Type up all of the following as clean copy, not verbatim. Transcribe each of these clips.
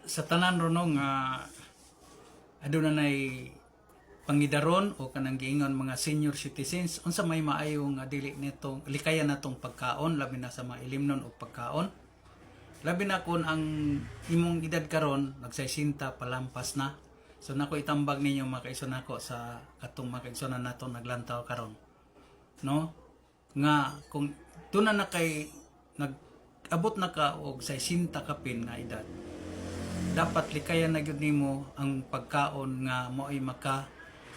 Sa tanan ron nga aduna nay pangidaron o kanang giingon mga senior citizens unsa may maayo nga dili nitong likayan natong pagkaon labi na sa mga ilimnon o pagkaon labi na kun ang imong edad karon nagsaysinta palampas na. So nako itambag ninyo makaison nako sa katong makaigsonan nato naglantaw karon, no, nga kung tuna na kay nag-abot na ka og 60 kapin nga edad, dapat likayan na gyud nimo ang pagkaon nga mo'y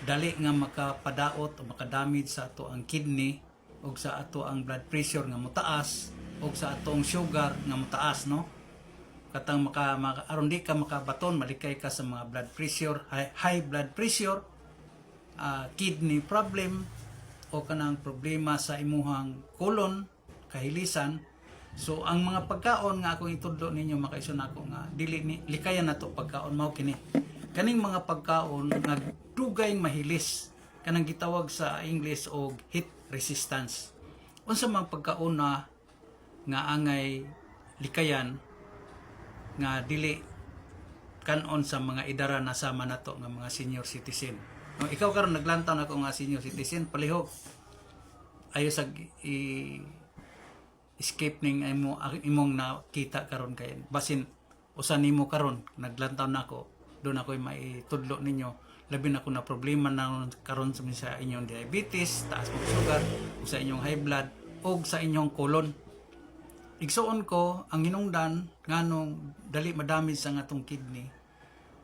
dali nga makapadaot o makadamage sa ato ang kidney o sa ato ang blood pressure nga motaas o sa atong sugar nga motaas, no, katang aron di ka makabaton malikay ka sa mga blood pressure, high blood pressure, kidney problem o kanang problema sa imuhang colon, kahilisan. So ang mga pagkaon nga akong itudlo ninyo makaison ako nga dili ni likayan nato pagkaon mao kini kaning mga pagkaon nga dugay mahilis kanang gitawag sa English og heat resistance. Unsa man pagkaon na nga angay likayan nga dili kanon sa mga idara na sama nato nga mga senior citizen. No, ikaw karon naglantaw na ako nga senior citizen, palihog ayo sa escape ning imong nakita karon kay basin usan nimo karon naglantaw na ako doon ako maitudlo ninyo labi na ko na problema na karon sa inyong diabetes, taas mong sugar, o sa inyong high blood o sa inyong colon. Igsuon ko ang hinungdan nganong dali madami sa atong kidney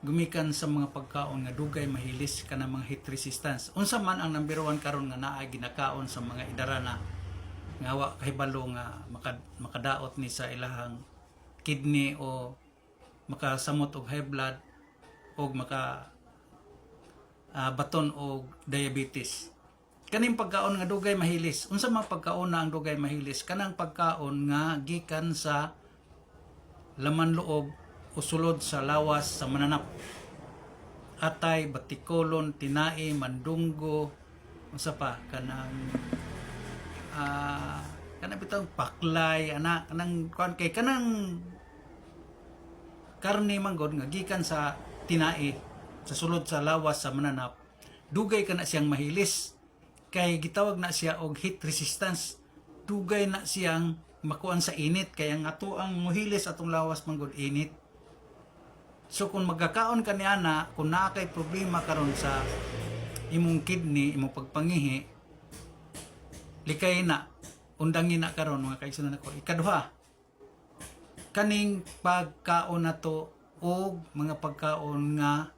gumikan sa mga pagkaon nga dugay mahilis kana mga heat resistance. Unsa man ang number 1 karon nga naa ginakaon sa mga idara na nga wa kahibalo nga makadaot ni sa ilahang kidney o makasamot og high blood o baton og diabetes. Kaning pagkaon nga dugay mahilis. Unsa man pagkaon na ang dugay mahilis? Kanang pagkaon nga gikan sa laman loob o sulod sa lawas sa mananap. Atay, batikolon, tinai, mandunggo, unsa pa kanang kanang bitang paklay kanang kuan kay kanang karne manggod nga gikan sa tinai sa sulod sa lawas sa mananap, dugay kana siyang mahilis kay gitawag na siya og heat resistance. Dugay na siyang makuan sa init kay ang ato ang muhilis atong lawas manggod init. So kung magkakaon ka ni ana, kung naa kay problema karon sa imong kidney, imong pagpangihi, likay na undangin na karon mga kaigsunan nako. Ikaduha, kaning pagkaon nato og mga pagkaon nga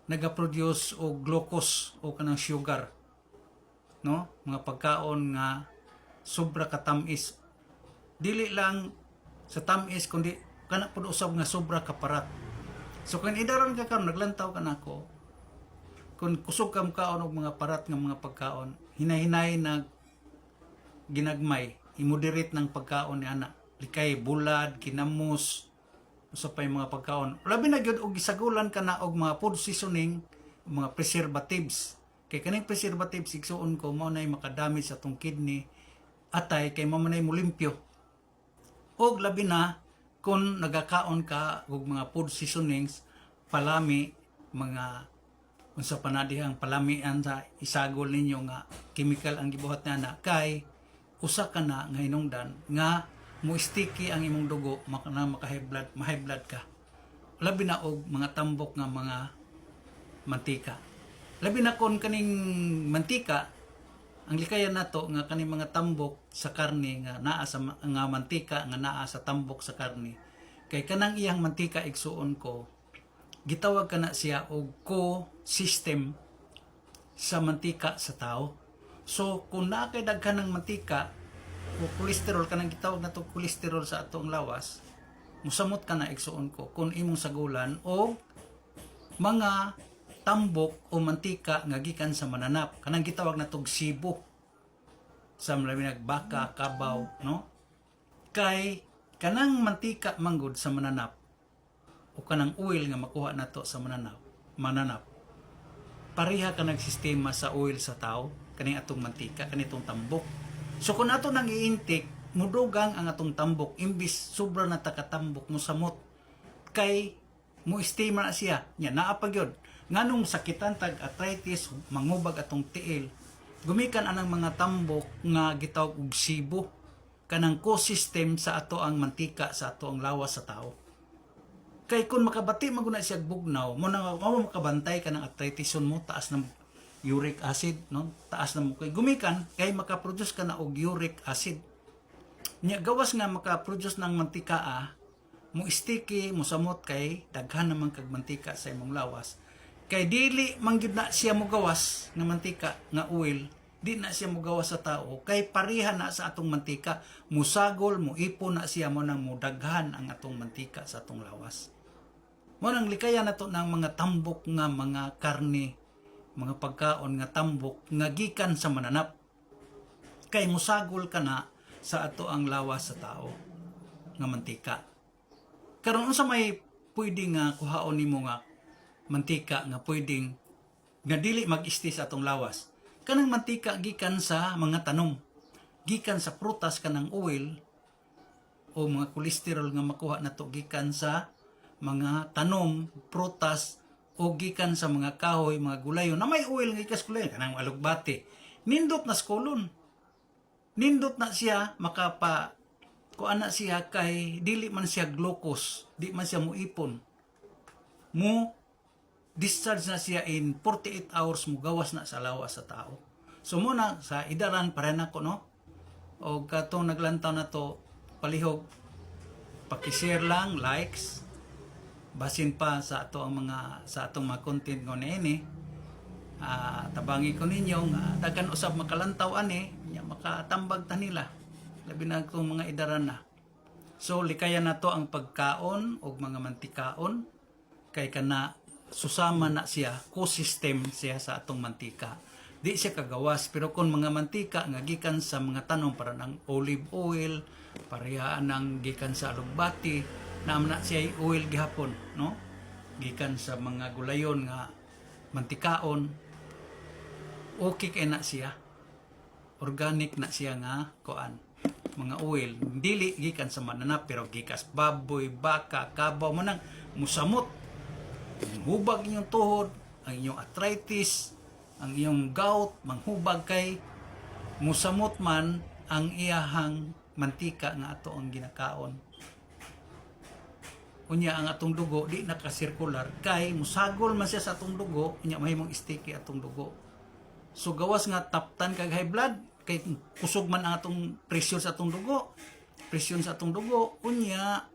nagaproduce og glucose o kanang sugar, no, mga pagkaon nga sobra ka tamis, dili lang sa tamis kundi kana pud usab nga sobra ka parat. So kung idaron ka karon naglantaw ka nako, kung kusog ka kaon og mga parat nga mga pagkaon, hinahinay na ginagmay, i-moderate ng pagkaon ni ana. Likay bulad, kinamos, usa pa mga pagkaon. Labi na gyud og gisagulan ka na og mga food seasoning, mga preservatives. Kay kaning preservatives igsuon ko mao nay makadami sa atong kidney, atay kay mao nay mulimpyo. Og labi na kung nagakaon ka og mga food seasonings, palami, mga unsa pa na dihang palamian sa isagol ninyo nga chemical ang gibuhat na kay usa ka na nga hinungdan nga mo sticky ang imong dugo maka-high blood, ma-high blood ka. Labi na og mga tambok nga mga mantika. Labi na kon kaning mantika ang likayan nato nga kaning mga tambok sa karne nga naa sa nga mantika nga naa sa tambok sa karne. Kay kanang iyang mantika igsuon ko gitawag kana siya og co-system sa mantika sa tao. So kung naa kay daghan ng mantika o cholesterol kanang gitawag nato cholesterol sa atong lawas, musamot ka na igsuon ko kung imong sagulan o mga tambok o mantika nga gikan sa mananap kanang gitawag natong sibo sa labi nagbaka, kabaw, no, kay kanang mantika manggod sa mananap o kanang oil nga makuha nato sa mananap pareha ka nagsistema sa oil sa tao kaning atong mantika kanitong tambok. So kung ato nang i-intake mudugang ang atong tambok imbis sobra na takatambok mo samot kay mo estima na siya nya naa pa gyud nganong sakitan tag arthritis mangubag atong tiil gumikan anang mga tambok nga gitawag og sibo kanang co-system sa ato ang mantika sa ato ang lawas sa tao. Kay kung makabati maguna siya bugnaw, mo na makabantay ka ng arthritis mo, taas ng uric acid, no? Taas na mo kay gumikan kay makaproduce ka na og uric acid. Nya gawas nga makaproduce ng mantika mo sticky, mo samot kay daghan naman kag mantika sa imong lawas. Kay dili man gyud na siya mo gawas nga mantika nga oil, di na siya mo gawas sa tao kay pareha na sa atong mantika, musagol mo ipon na siya mo nang mudaghan ang atong mantika sa atong lawas. Mo nang likaya nato ng mga tambok nga mga karne, mga pagkaon nga tambok nga gikan sa mananap. Kay musagol ka na sa ato ang lawas sa tao nga mantika. Karon unsa may pwede nga kuhaon nimo nga mantika nga pwedeng nga dili mag-isti sa atong lawas. Kanang mantika gikan sa mga tanom. Gikan sa prutas kanang oil o mga kolesterol nga makuha nato gikan sa mga tanom, prutas, o gikan sa mga kahoy, mga gulayon na may oil nga ikas gulayon, kanang alugbati. Nindot na skolon. Nindot na siya, kuan na siya kay, dili man siya glucose, di man siya muipon. Discharge na siya in 48 hours, mo gawas na sa lawas sa tao. So muna, sa idaran, para na ko, no? O katong naglantaw na to, palihog, pakishare lang, likes, basin pa sa atong mga content ko niini tabangi ko ninyo nga daghan usab makalantaw ani nya makatambag ta nila labi na itong mga idaran na. So likaya na to ang pagkaon og mga mantikaon kay kana susama na siya, co-system siya sa atong mantika. Di siya kagawas pero kung mga mantika nga gikan sa mga tanom para ng olive oil, pareha ng gikan sa alugbati naman na siya oil gihapon, no? Gikan sa mga gulayon nga mantikaon, okay kay na siya. Organic na siya nga kuan, mga oil. Dili gikan sa mananap pero gikas baboy, baka, kabaw mo nang musamot. Hubag inyong tuhod, ang inyong arthritis, ang iyong gout, manghubag kay musamot man ang iyahang mantika nga ato ang ginakaon. Unya ang atong dugo di nakasirkular kay musagol man siya sa atong dugo, unya mahimong sticky atong dugo. So gawas nga taptan kag high blood kay kusog man ang atong presyon sa atong dugo. Presyon sa atong dugo unya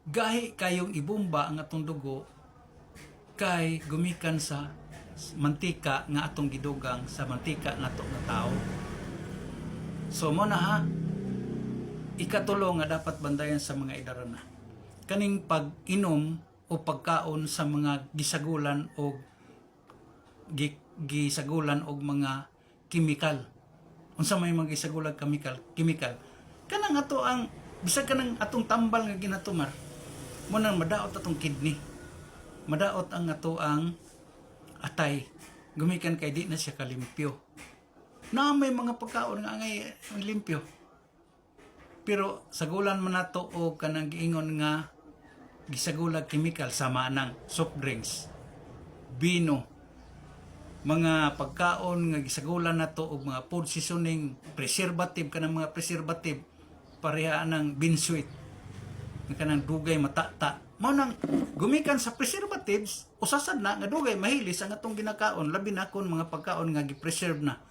gahi kayong ibumba ang atong dugo kay gumikan sa mantika nga atong gidugang sa mantika nato nga tao. So mo na ha, ikatulo nga dapat bandayan sa mga idaran na. Kaning pag-inom o pagkaon sa mga gisagulan o gisagulan og mga chemical. Unsa may mga gisagulan chemical. Kanang ato ang bisag kanang atong tambal nga ginatumar. Mo nang madaot atong kidney. Madaot ang ato ang atay. Gumikan kay di na siya kalimpyo. Na may mga pagkaon nga angay limpyo. Pero sagulan man nato o kanang giingon nga gisagulag chemical sama ng soft drinks, bino, mga pagkaon nga gisagulan nato og mga food seasoning, preservative kanang mga preservative pareha ng binsuit kanang dugay matata. Mao nang gumikan sa preservatives usasad na nga dugay mahilis ang atong ginakaon labi na kon mga pagkaon nga gi-preserve na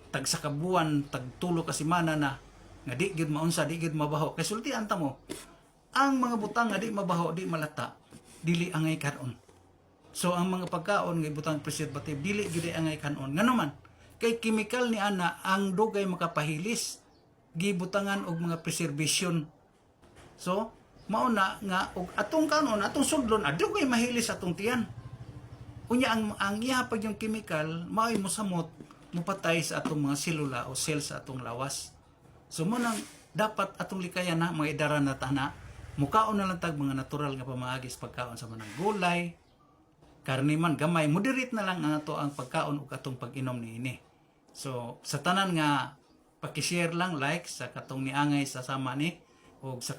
tag sa kabuan, tag tulo ka semana na nga di gid maunsa, di gid mabaho. Kay sultian ta mo, ang mga butang nga di mabaho, di malata, dili angay karon. So ang mga pagkaon nga butang preservative dili gid angay kanon. Ngano man kay chemical ni ana ang dugay makapahilis gibutangan og mga preservation. So mao na nga og atong kanon, atong sudlon dugay mahilis atong tiyan. Unya ang iya pag yung chemical mao'y mosamot mupatay sa atong mga selula o cells sa atong lawas. So mo nang dapat atong likayan na mga idaran na tana, mukaon na lang tag mga natural nga pamaagis pagkaon sa manang gulay, karne man gamay, moderate na lang ang ato ang pagkaon ug atong pag-inom niini. So sa tanan nga paki-share lang, like sa katong niangay sa sama ni og sa